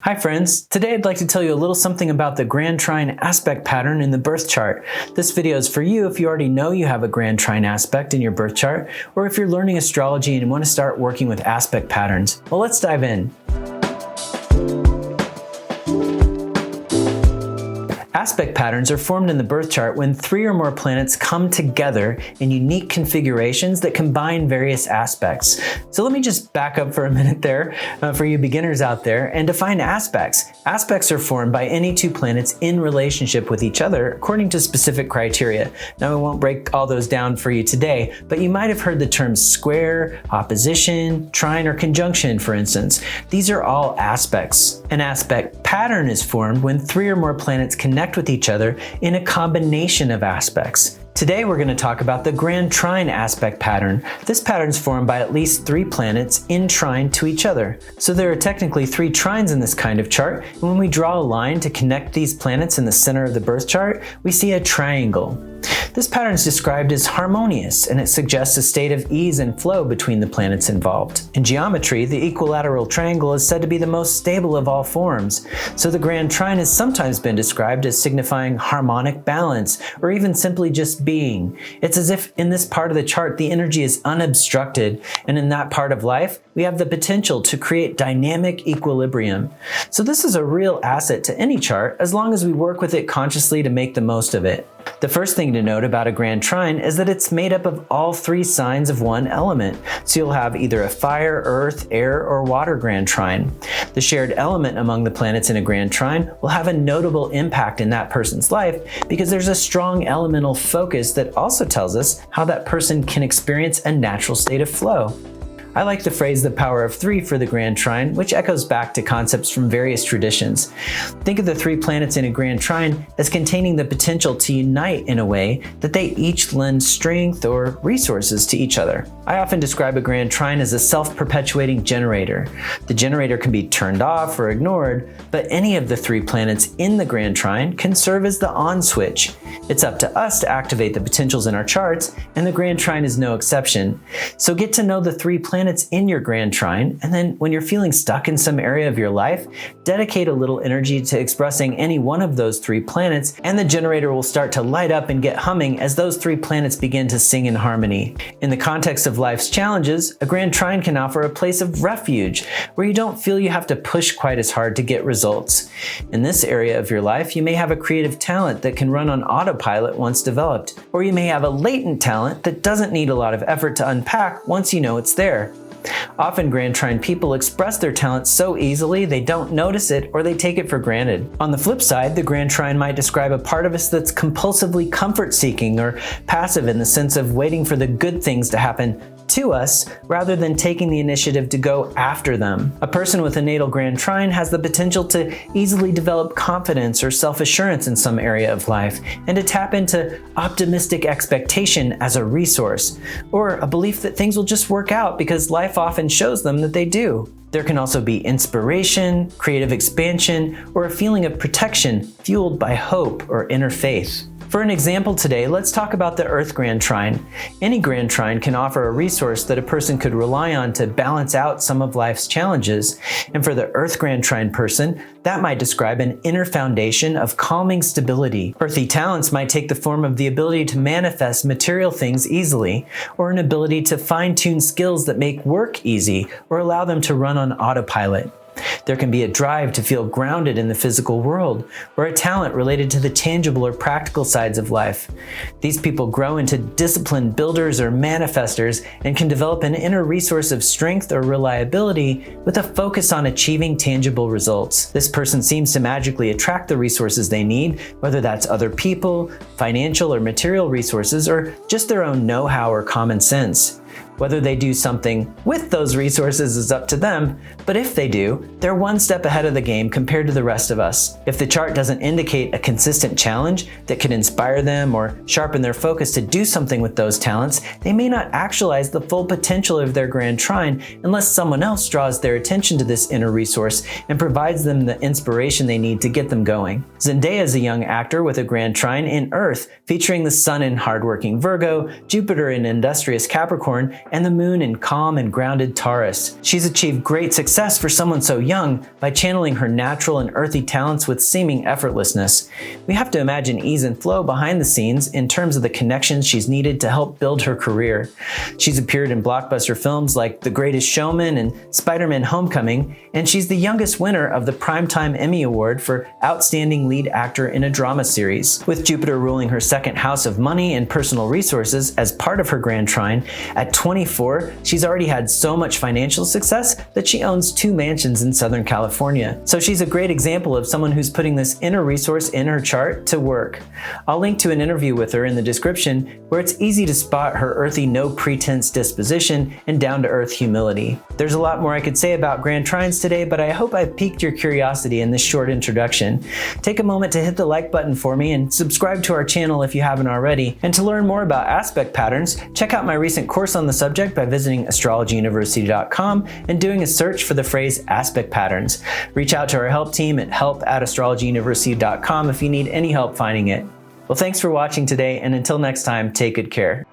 Hi friends, today I'd like to tell you a little something about the Grand Trine aspect pattern in the birth chart. This video is for you if you already know you have a Grand Trine aspect in your birth chart, or if you're learning astrology and want to start working with aspect patterns. Well, let's dive in. Aspect patterns are formed in the birth chart when three or more planets come together in unique configurations that combine various aspects. So let me just back up for a minute there for you beginners out there and define aspects. Aspects are formed by any two planets in relationship with each other according to specific criteria. Now, I won't break all those down for you today, but you might have heard the terms square, opposition, trine, or conjunction, for instance. These are all aspects. An aspect pattern is formed when three or more planets connect with each other in a combination of aspects. Today we're going to talk about the Grand Trine aspect pattern. This pattern is formed by at least three planets in trine to each other. So there are technically three trines in this kind of chart, and when we draw a line to connect these planets in the center of the birth chart, we see a triangle. This pattern is described as harmonious, and it suggests a state of ease and flow between the planets involved. In geometry, the equilateral triangle is said to be the most stable of all forms, so the Grand Trine has sometimes been described as signifying harmonic balance, or even simply just being. It's as if in this part of the chart the energy is unobstructed, and in that part of life we have the potential to create dynamic equilibrium. So this is a real asset to any chart as long as we work with it consciously to make the most of it. The first thing to note about a Grand Trine is that it's made up of all three signs of one element. So you'll have either a fire, earth, air, or water Grand Trine. The shared element among the planets in a Grand Trine will have a notable impact in that person's life because there's a strong elemental focus that also tells us how that person can experience a natural state of flow. I like the phrase the power of three for the Grand Trine, which echoes back to concepts from various traditions. Think of the three planets in a Grand Trine as containing the potential to unite in a way that they each lend strength or resources to each other. I often describe a Grand Trine as a self-perpetuating generator. The generator can be turned off or ignored, but any of the three planets in the Grand Trine can serve as the on switch. It's up to us to activate the potentials in our charts, and the Grand Trine is no exception. So get to know the three planets in your Grand Trine, and then when you're feeling stuck in some area of your life, dedicate a little energy to expressing any one of those three planets, and the generator will start to light up and get humming as those three planets begin to sing in harmony. In the context of life's challenges, a Grand Trine can offer a place of refuge where you don't feel you have to push quite as hard to get results. In this area of your life, you may have a creative talent that can run on autopilot once developed, or you may have a latent talent that doesn't need a lot of effort to unpack once you know it's there. Often Grand Trine people express their talent so easily they don't notice it or they take it for granted. On the flip side, the Grand Trine might describe a part of us that's compulsively comfort-seeking or passive in the sense of waiting for the good things to happen to us rather than taking the initiative to go after them. A person with a natal Grand Trine has the potential to easily develop confidence or self-assurance in some area of life and to tap into optimistic expectation as a resource, or a belief that things will just work out because life often shows them that they do. There can also be inspiration, creative expansion, or a feeling of protection fueled by hope or inner faith. For an example today, let's talk about the Earth Grand Trine. Any Grand Trine can offer a resource that a person could rely on to balance out some of life's challenges. And for the Earth Grand Trine person, that might describe an inner foundation of calming stability. Earthy talents might take the form of the ability to manifest material things easily, or an ability to fine-tune skills that make work easy or allow them to run on autopilot. There can be a drive to feel grounded in the physical world, or a talent related to the tangible or practical sides of life. These people grow into disciplined builders or manifestors and can develop an inner resource of strength or reliability with a focus on achieving tangible results. This person seems to magically attract the resources they need, whether that's other people, financial or material resources, or just their own know-how or common sense. Whether they do something with those resources is up to them, but if they do, they're one step ahead of the game compared to the rest of us. If the chart doesn't indicate a consistent challenge that could inspire them or sharpen their focus to do something with those talents, they may not actualize the full potential of their Grand Trine unless someone else draws their attention to this inner resource and provides them the inspiration they need to get them going. Zendaya is a young actor with a Grand Trine in Earth, featuring the Sun in hardworking Virgo, Jupiter in industrious Capricorn, and the moon in calm and grounded Taurus. She's achieved great success for someone so young by channeling her natural and earthy talents with seeming effortlessness. We have to imagine ease and flow behind the scenes in terms of the connections she's needed to help build her career. She's appeared in blockbuster films like The Greatest Showman and Spider-Man: Homecoming, and she's the youngest winner of the Primetime Emmy Award for Outstanding Lead Actor in a Drama Series. With Jupiter ruling her second house of money and personal resources as part of her Grand Trine, at 24, she's already had so much financial success that she owns 2 mansions in Southern California. So she's a great example of someone who's putting this inner resource in her chart to work. I'll link to an interview with her in the description where it's easy to spot her earthy, no pretense disposition and down-to-earth humility. There's a lot more I could say about Grand Trines today, but I hope I've piqued your curiosity in this short introduction. Take a moment to hit the like button for me and subscribe to our channel if you haven't already. And to learn more about aspect patterns, check out my recent course on the subject by visiting astrologyuniversity.com and doing a search for the phrase aspect patterns. Reach out to our help team at help@astrologyuniversity.com if you need any help finding it. Well, thanks for watching today, and until next time, take good care.